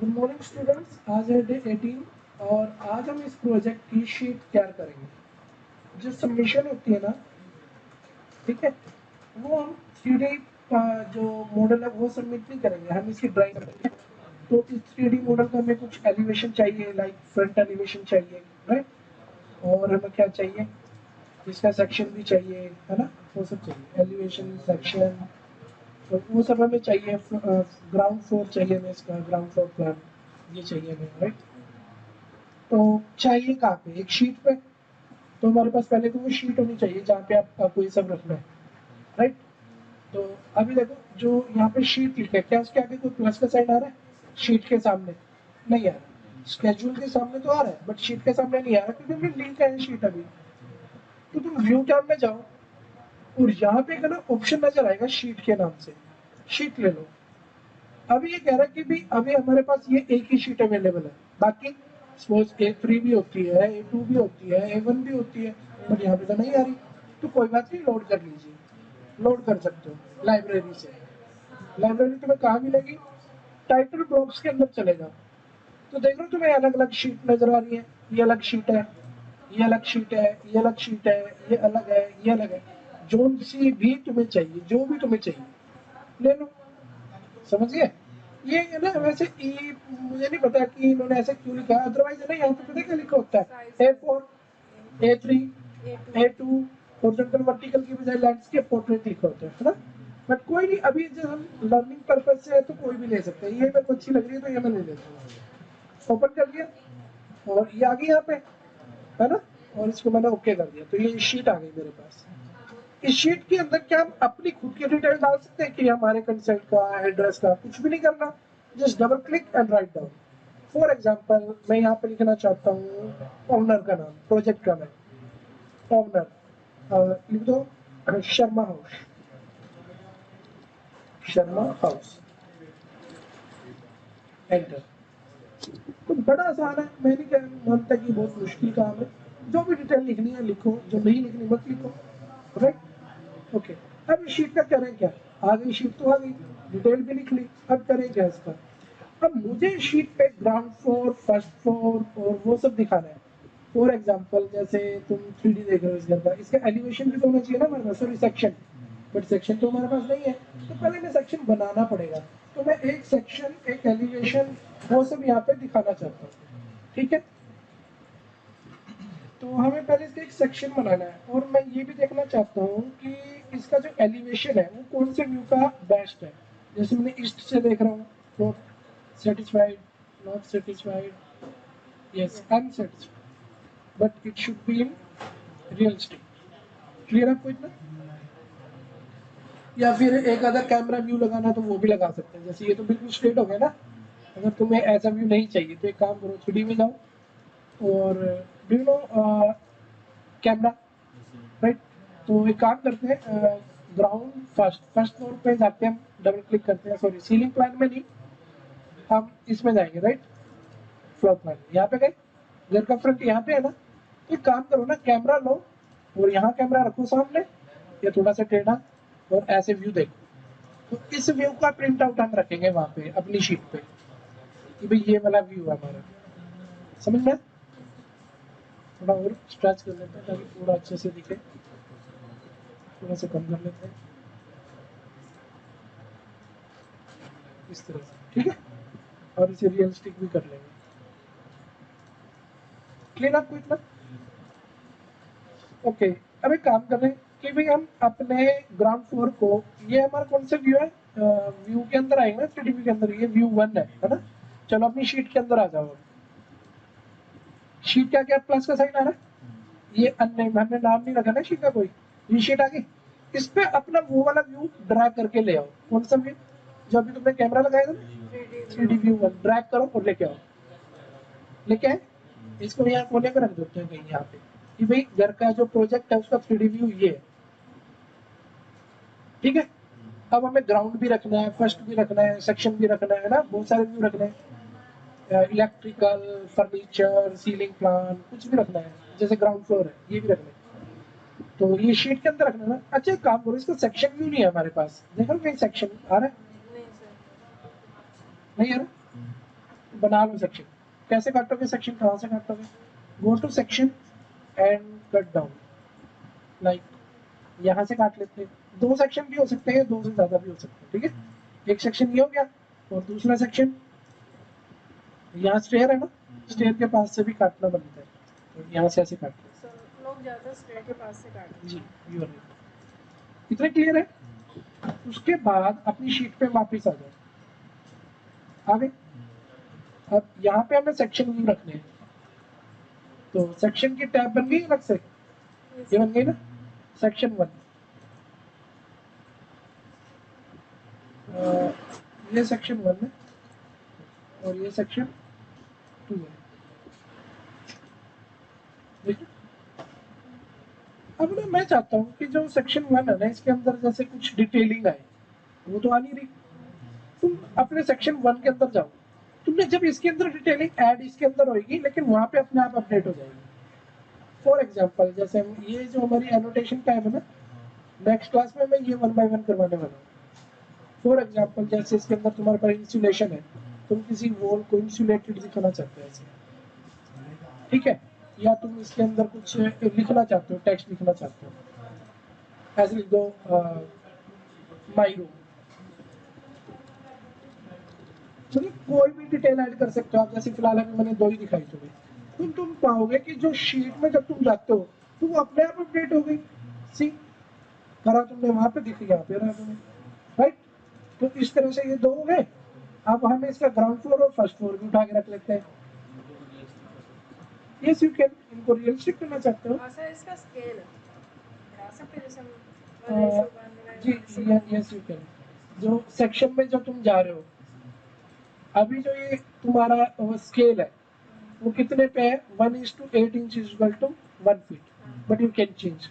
Good morning students, आज है day 18 और आज हम इस प्रोजेक्ट की शीट तैयार करेंगे। जो सबमिशन होती है ना, ठीक है, वो हम 3D जो मॉडल है वो सबमिट नहीं करेंगे, हम इसकी ड्राइंग करेंगे। तो इस 3D मॉडल का हमें कुछ एलिवेशन चाहिए, लाइक फ्रंट एलिवेशन चाहिए, राइट। और हमें क्या चाहिए, इसका सेक्शन भी चाहिए, है ना, वो सब चाहिए, एलिवेशन सेक्शन, तो वो सब हमें चाहिए। ग्राउंड फ्लोर चाहिए हमें, इसका ग्राउंड फ्लोर प्लान ये चाहिए हमें, राइट। तो चाहिए कहाँ पे, एक शीट पे। तो हमारे पास पहले तो वो शीट होनी चाहिए जहाँ पे आपको ये सब रखना है, राइट। तो अभी देखो, जो यहाँ पे शीट लिखा है, क्या उसके आगे कोई प्लस का साइन आ रहा है? शीट के सामने नहीं आ रहा। स्केड्यूल के सामने तो आ रहा है, बट शीट के सामने नहीं आ रहा, क्योंकि हमने लिंक है शीट अभी। तो तुम व्यू टैब में जाओ और यहाँ पे ना ऑप्शन नजर आएगा शीट के नाम से, शीट ले लो। अभी ये कह रहा है कि भी अभी हमारे पास ये एक ही शीट अवेलेबल है, बाकी सपोज A3 भी होती है, A2 भी होती है, A1 भी होती है, बट यहाँ पे तो नहीं आ रही। तो कोई बात नहीं, लोड कर लीजिए, लोड कर सकते हो लाइब्रेरी से। लाइब्रेरी तुम्हें कहाँ मिलेगी? टाइटल बॉक्स के अंदर चले जाओ, तो देख लो तुम्हें अलग अलग शीट नजर आ रही है। ये अलग शीट है, ये अलग शीट है, ये अलग शीट है, ये अलग है, ये अलग है। जो सी भी तुम्हें चाहिए, जो भी तुम्हें चाहिए ले लो, समझ गए? ये है ना, वैसे मुझे नहीं पता कि इन्होंने ऐसे क्यों लिखा, अदरवाइज है ना, यहाँ पे पता क्या लिखा होता है, A4, A3, A2, horizontal vertical की बजाय लैंडस्केप पोर्ट्रेट लिखा होता है ना। बट कोई नहीं, अभी जो हम लर्निंग पर्पज से है तो कोई भी ले सकते हैं। ये मेरे को अच्छी लग रही है तो ये मैं ले लेता हूँ। ओपन कर दिया और ये आ गई यहाँ पे, है ना। और इसको मैंने ओके कर दिया, तो ये शीट आ गई मेरे पास। इस शीट के अंदर क्या हम अपनी खुद की डिटेल डाल सकते हैं कि हमारे कंसर्ट का, एड्रेस का, कुछ भी नहीं करना। Just double click and write down. For example मैं यहाँ पे लिखना चाहता हूँ ओनर का नाम, प्रोजेक्ट का नाम, ओनर लिख दो, Sharma house, Sharma house, enter. तो बड़ा आसान है, मैं नहीं मानता कि बहुत मुश्किल काम है। जो भी डिटेल लिखनी है लिखो, जो नहीं लिखनी मत लिखो, राइट। ओके, अब इस शीट का करें क्या? आ गई शीट तो आ गई, डिटेल भी लिख ली, अब करें क्या इसका? अब मुझे शीट पे ग्राउंड फ्लोर, फर्स्ट फ्लोर और वो सब दिखाना है। फॉर एग्जाम्पल जैसे तुम 3D देख रहे हो इस घर का, इसका एलिवेशन भी तो होना चाहिए ना हमारे पास, सॉरी सेक्शन। बट सेक्शन तो हमारे पास नहीं है, तो पहले मैं सेक्शन बनाना पड़ेगा। तो मैं एक सेक्शन, एक एलिवेशन, वो सब यहाँ पे दिखाना चाहता हूँ, ठीक है। तो हमें पहले इसका एक सेक्शन बनाना है, और मैं ये भी देखना चाहता हूँ कि इसका जो एलिवेशन है वो कौन से व्यू का बेस्ट है। जैसे मैंने ईस्ट से देख रहा हूँ, not satisfied, not satisfied, yes I am satisfied, but it should be in realistic. Clear आपको इतना? या फिर एक अगर कैमरा व्यू लगाना तो वो भी लगा सकते हैं। जैसे ये तो बिल्कुल स्ट्रेट हो गया ना, अगर तुम्हें ऐसा व्यू नहीं चाहिए तो एक काम करो, 3D में जाओ और do you know camera, right. तो एक काम करते हैं, ग्राउंड फर्स्ट फ्लोर पे जाते हैं, हम डबल क्लिक करते हैं, सॉरी सीलिंग प्लान में नहीं, हम इसमें जाएंगे, राइट। फ्लोर प्लान यहाँ पे गए, घर का फ्रंट यहाँ पे है ना। तो एक काम करो ना, कैमरा लो और यहाँ कैमरा रखो सामने, या थोड़ा सा टेढ़ा, और ऐसे व्यू देखो। तो इस व्यू का प्रिंट आउट हम रखेंगे वहां पे अपनी शीट पे, कि भाई ये वाला व्यू है हमारा। समझ में? थोड़ा और स्ट्रेच कर लेते हैं ताकि पूरा अच्छे से दिखे, थोड़ा सा कम कर लेते हैं इस तरह से, ठीक है। और इसे रियलिस्टिक भी कर लेंगे। क्लियर आपको इतना? ओके, अब एक काम कर रहे हैं कि भाई हम अपने ग्राउंड फ्लोर को, ये हमारा कौन सा व्यू है, व्यू के अंदर आएंगे ना, 3D व्यू के अंदर, ये व्यू 1 है ना। चलो अपनी शीट के अंदर आ जाओ। शीट क्या क्या प्लस का साइन आ रहा है, ये अन्य हमने नाम नहीं रखा ना शीट का कोई। ये शीट आ गई, इस पे अपना वो वाला व्यू ड्रैग करके ले आओ। कौन सा व्यू? जो अभी तुमने कैमरा लगाया था ना, 3D व्यू 1 ड्रैग करो और लेके आओ। लेके आए, इसको यहाँ कोने पे रख देते हैं कहीं यहाँ पे, कि भाई घर का जो प्रोजेक्ट है उसका 3D व्यू ये है, ठीक है। अब हमें ग्राउंड भी रखना है, फर्स्ट भी रखना है, सेक्शन भी रखना है ना, बहुत सारे व्यू रखने हैं, इलेक्ट्रिकल, फर्नीचर, सीलिंग प्लान, कुछ भी रखना है। जैसे ग्राउंड फ्लोर है, ये भी रखना है, तो ये शीट के अंदर रखना है ना। अच्छा एक काम करो, इसका सेक्शन व्यू नहीं है हमारे पास, देखो कहीं सेक्शन आ रहा है? नहीं आ रहा। बना लो सेक्शन। कैसे काटोगे सेक्शन, कहाँ से काटोगे? Go to section and cut down, like यहाँ से काट लेते हैं। 2 सेक्शन भी हो सकते हैं, 2 से ज़्यादा भी हो सकते हैं, ठीक है। एक सेक्शन ये हो गया और दूसरा सेक्शन यहाँ स्टेयर है ना, स्टेयर के पास से भी काटना बनता है, तो यहाँ से ऐसे काट लो। लोग ज़्यादा स्टेयर के पास से काटते हैं। जी, यू आर राइट। इतना क्लियर है? उसके बाद अपनी शीट पे वापस आ जाओ। आगे अब यहाँ पे हमें सेक्शन व्यू रखने हैं, तो सेक्शन की टैब बन गई अलग से, ये बन गई ना सेक्शन 1। ये सेक्शन 1 है और ये सेक्शन 2 है, देखिए। अब ना मैं चाहता हूँ कि जो सेक्शन 1 है ना, इसके अंदर जैसे कुछ डिटेलिंग आए, वो तो आ नहीं रही। तुम अपने सेक्शन 1 के अंदर जाओ, तुमने जब इसके अंदर डिटेलिंग ऐड इसके अंदर होगी, लेकिन वहां पे अपने आप अपडेट हो जाएगी। फॉर एग्जांपल जैसे हम ये जो हमारी एनोटेशन टैब है ना, नेक्स्ट क्लास में मैं ये 1 बाय 1 करवाने वाला हूँ। फॉर एग्जांपल जैसे इसके अंदर तुम्हारे पास इंसुलेशन है, तुम किसी वॉल को इंसुलेटेड दिखाना चाहते हो ऐसे, ठीक है, या तुम इसके अंदर कुछ लिखना चाहते हो, टेक्स्ट लिखना चाहते हो, ऐसे लिख दो माई रूम, मतलब कोई भी डिटेल ऐड कर सकते हो आप। जैसे फिलहाल अभी मैंने 2 ही दिखाई तुम्हें, तुम पाओगे कि जो शीट में जब तुम जाते हो तो वो अपने आप अपडेट हो गई। सी, करा तुमने वहां पे, दिख यहाँ पे रहा तुम्हें, राइट। तो इस तरह से ये 2 हो गए। अब हम इसका ग्राउंड फ्लोर और फर्स्ट फ्लोर भी उठा के रख लेते हैं। यस यू कैन, इनको रियलिस्टिक करना चाहते हो? इसका स्केल बढ़ा सकते हैं, जैसे जी यस यू कैन। जो सेक्शन में जो तुम जा रहे हो, अभी जो ये तुम्हारा स्केल है वो कितने पे है? 1:8 inch is equal to 1 feet, but you can change,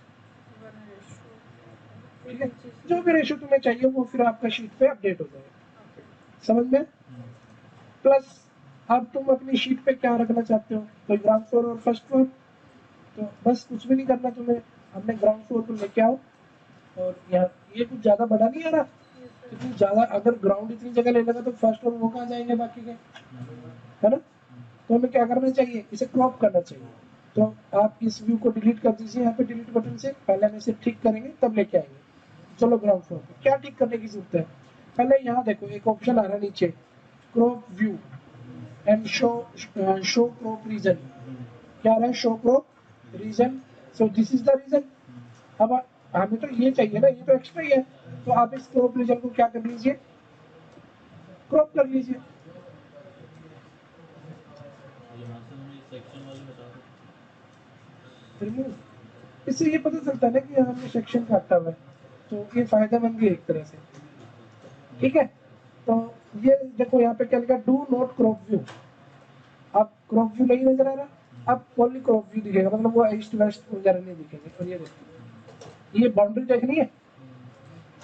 ठीक है। जो भी रेशो तुम्हें चाहिए वो फिर आपका शीट पे अपडेट हो जाएगा, समझ में? प्लस अब तुम अपनी शीट पे क्या रखना चाहते हो, कोई ग्राउंड फ्लोर और फर्स्ट फ्लोर, तो बस कुछ भी नहीं करना तुम्हें, अपने ग्राउंड फ्लोर को लेके आओ। और यहाँ ये कुछ ज़्यादा बड़ा नहीं आ रहा, इतनी ज़्यादा अगर ग्राउंड इतनी जगह ले लेगा तो फर्स्ट और वो कहाँ जाएंगे बाकी के, है ना। तो हमें क्या करना चाहिए, इसे क्रॉप करना चाहिए। तो आप इस व्यू को डिलीट कर दीजिए, यहाँ पे डिलीट बटन से। पहले हम इसे ठीक करेंगे तब लेके आएंगे। चलो ग्राउंड फ्लोर पे क्या ठीक करने की जरूरत है? पहले यहाँ देखो एक ऑप्शन आ रहा है नीचे, crop view and show crop region. क्या आ रहा है? Show crop region. So this is the region. अब हमें तो ये चाहिए ना, ये तो एक्स्ट्रा ही है, तो आप इस क्रॉप रीजन को क्या कर लीजिए, क्रॉप कर लीजिए। रिमूव, इससे ये पता चलता है ना कि हमने सेक्शन काटा हुआ है, तो ये फायदेमंद है एक तरह से, ठीक है। तो ये देखो यहाँ पे क्या लिखा, डू नॉट क्रॉप व्यू। अब क्रॉप व्यू नहीं नजर आ रहा, अब ओनली क्रॉप व्यू दिखेगा, मतलब वो ईस्ट वेस्ट वगैरह नहीं दिखेंगे। और ये देखो, ये बाउंड्री देखनी है,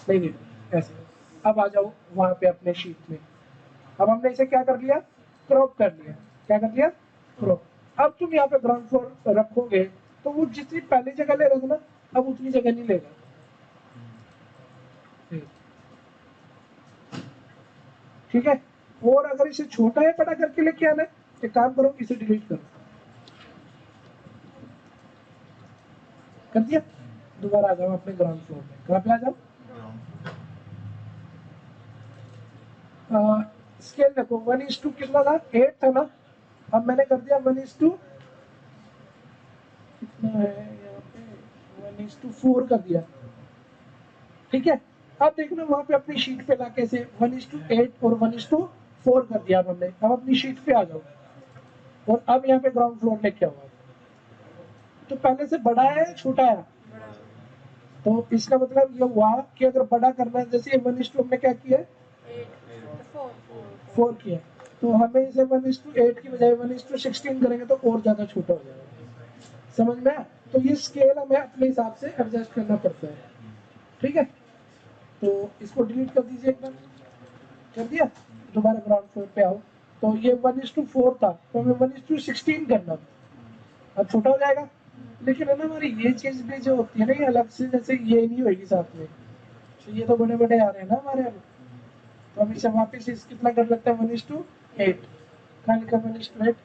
नहीं देखनी ऐसे। अब आ जाओ वहां पे अपने शीट में, अब हमने इसे क्या कर लिया, क्रॉप कर लिया। क्या कर लिया? क्रॉप। अब तुम यहाँ पे ग्राउंड फ्लोर रखोगे तो वो जितनी पहली जगह ले रहा था ना, अब उतनी जगह नहीं लेगा, ठीक है। और अगर इसे छोटा है बड़ा करके लेके आना है, तो काम करो इसे डिलीट करो, कर दिया। दोबारा आ जाओ अपने ग्राउंड फ्लोर में, कहाँ पे आ जाओ, स्केल देखो 1:2 कितना था, 8 था ना, अब मैंने कर दिया 1:, कितना है यहाँ पे, 1:4 कर दिया, ठीक है। अब देखना वहां पे अपनी शीट पे लाके से 1:8 और 1:4 कर दिया अब हमने। अब अपनी शीट पे आ जाओ और अब यहाँ पे ग्राउंड फ्लोर लेके आओ। तो पहले से बड़ा है छोटा है, तो इसका मतलब ये हुआ कि अगर बड़ा करना है, जैसे 1:, हमने क्या किया, 4 किया, तो हमें इसे 1:8 की बजाय 1:16 करेंगे तो और ज्यादा छोटा हो जाएगा, समझ में? तो ये स्केल हमें अपने हिसाब से एडजस्ट करना पड़ता है, ठीक है। तो इसको डिलीट कर दीजिए एक बार, कर दिया। दोबारा ग्राउंड फ्लोर पे आओ, तो ये 1:4 था, तो हमें 1:16 करना, अब छोटा हो जाएगा। लेकिन है ना, हमारी ये चीज भी जो होती है ना, ये अलग से जैसे ये नहीं होगी साथ में, तो ये तो बड़े बड़े आ रहे हैं ना हमारे अब, तो हम इसे वापस इस कितना कर लेते हैं, 1:8, कहाँ लिखा मैंने स्ट्रेट,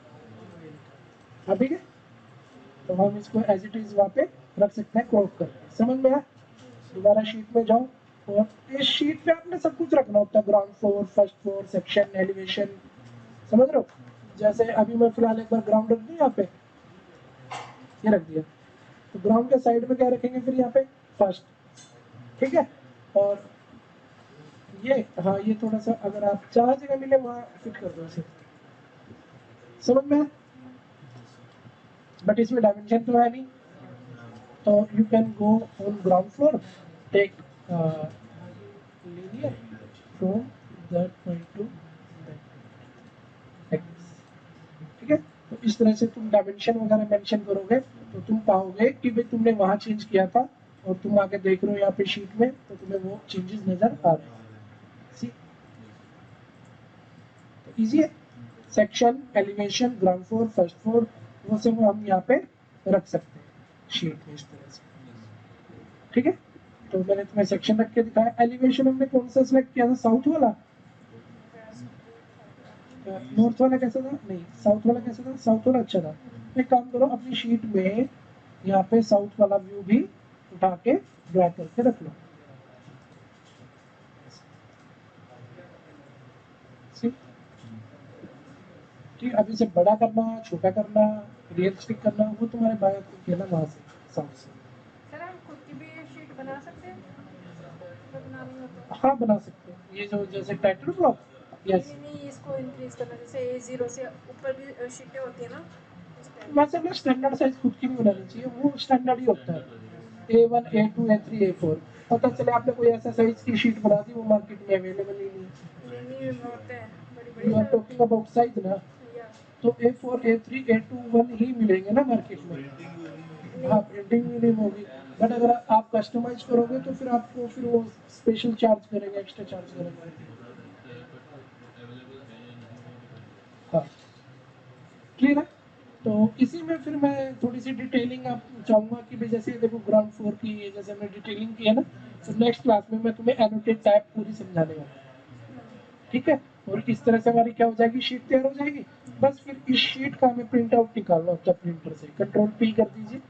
हाँ ठीक है। तो हम इसको एज इट इज वहाँ पे रख सकते हैं क्रॉप करके। समझ में आया? दोबारा शीट में जाओ और इस शीट पे आपने सब कुछ रखना होता है, ground floor, first floor, section, elevation, समझ रहे हो? जैसे अभी मैं फिलहाल एक बार ग्राउंड रख दूँ यहाँ पे, ये रख दिया, तो ग्राउंड के साइड में क्या रखेंगे फिर यहाँ पे, फर्स्ट, ठीक है। और ये, हाँ ये थोड़ा सा अगर आप जहाँ जगह मिले वहाँ फिट कर दो इसे, समझ में? बट इसमें डायमेंशन तो है नहीं, तो you can go on ground floor, take linear from that point to that point, ठीक है। तो इस तरह से तुम डायमेंशन वगैरह मेंशन करोगे तो तुम पाओगे कि भाई तुमने वहां चेंज किया था और तुम आके देख रहे हो यहाँ पे शीट में तो तुम्हें वो चेंजेस नजर आ रहे हैं। सी, तो इजी है। Section, elevation, ground floor, first floor, वो सब हम यहाँ पे रख सकते हैं शीट में इस तरह से, ठीक है। तो मैंने तुम्हें सेक्शन रख के दिखाया। एलिवेशन हमने कौन सा सिलेक्ट किया था, साउथ वाला? नॉर्थ वाला कैसा था? नहीं, साउथ वाला कैसा था? साउथ वाला अच्छा था। एक काम करो, अपनी शीट में यहाँ पे साउथ वाला व्यू भी उठा के ड्रैग करके रख लो। ठीक, अब इसे बड़ा करना, छोटा करना, रियलिस्टिक करना, वो तुम्हारे बायो को कहना वहां से, साउथ से। सर हम खुद की भी शीट बना सकते हैं अगर बनानी हो तो? हाँ बना सकते हैं, ये जो जैसे टाइटल ब्लॉक, यस। नहीं नहीं, इसको इंक्रीज करना, जैसे A0 से ऊपर भी शीटें होती है ना, इस टाइप। वैसे ना स्टैंडर्ड साइज खुद की नहीं बनानी चाहिए, वो स्टैंडर्ड ही होता है, A1, A2, A3, A4। पता चले आपने कोई ऐसा साइज की शीट बना दी वो मार्केट में अवेलेबल ही नहीं। नहीं होते हैं बड़ी यू आर बड़ी टॉकिंग अबाउट साइज ना, या तो A4, A3, A2, 1 ही मिलेंगे ना मार्केट में। हाँ, प्रिंटिंग भी नहीं होगी, बट अगर आप कस्टमाइज करोगे तो फिर आपको फिर वो स्पेशल चार्ज करेंगे, एक्स्ट्रा चार्ज करेंगे। हाँ, क्लियर है। तो इसी में फिर मैं थोड़ी सी डिटेलिंग आप चाहूंगा कि भाई जैसे देखो ग्राउंड फ्लोर की जैसे हमने डिटेलिंग की है ना, तो नेक्स्ट क्लास में मैं तुम्हें एनोटेट टाइप पूरी समझाने वाला हूँ, ठीक है। और इस तरह से हमारी क्या हो जाएगी, शीट तैयार हो जाएगी। बस फिर इस शीट का हमें प्रिंट आउट निकालना होता है प्रिंटर से, कंट्रोल पी कर दीजिए।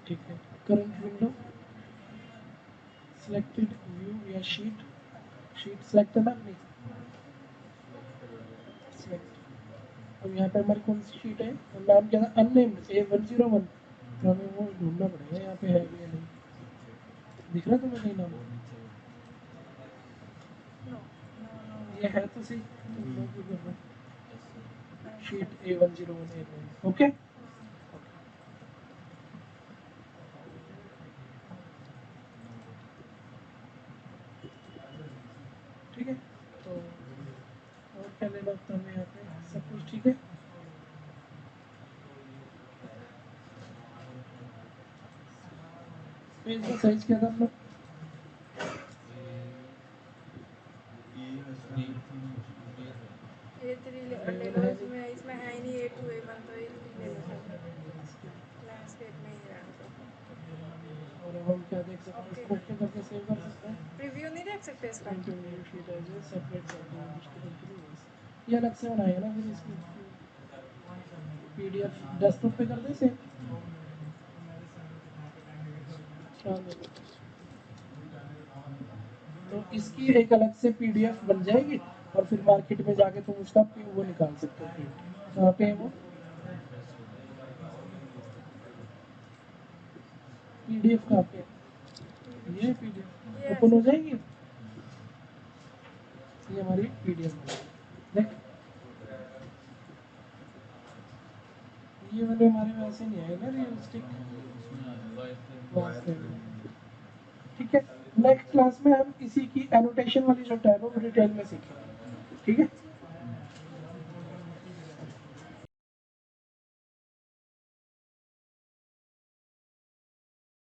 ठीक है, करंट विंडो, सिलेक्टेड व्यू या शीट, शीट सेलेक्ट करना नहीं, सेलेक्ट। अब यहाँ पे हमारी कौन सी शीट है, नाम क्या था, अननेम्ड A101, तो हमें वो ढूंढना पड़ेगा यहाँ पे है भी या नहीं। दिख रहा है तुम्हें कहीं नाम? ये है तो सही, शीट A101 A9, ओके। ठीक है, तो और क्या लेना होता है हमें यहाँ पे, सब कुछ ठीक है। पेज का साइज क्या था अपना? A3 ले लो, इसमें इसमें है ही नहीं A2 A1, तो A3 ले लो सर, लैंडस्केप में ही रहने दो। और अब हम क्या देख सकते हैं, इसको ओके करके सेव कर सकते हैं। प्रीव्यू नहीं देख सकते इसका? शीट एज ए सेपरेट ये अलग से बनाएगा ना फिर इसकी PDF डेस्कटॉप पे कर दे सेव। हाँ, तो इसकी एक अलग से PDF बन जाएगी और फिर मार्केट में जाके तुम उसका वो निकाल सकते हो प्रिंट। कहाँ पे है वो PDF? कहाँ पे है ये PDF? ये ओपन हो जाएगी, ये हमारी PDF देख, ये वाले हमारे वैसे नहीं आए ना रियलिस्टिक। ठीक है, नेक्स्ट क्लास में हम इसी की एनोटेशन वाली जो टैब है वो डिटेल में सीखेंगे, ठीक है।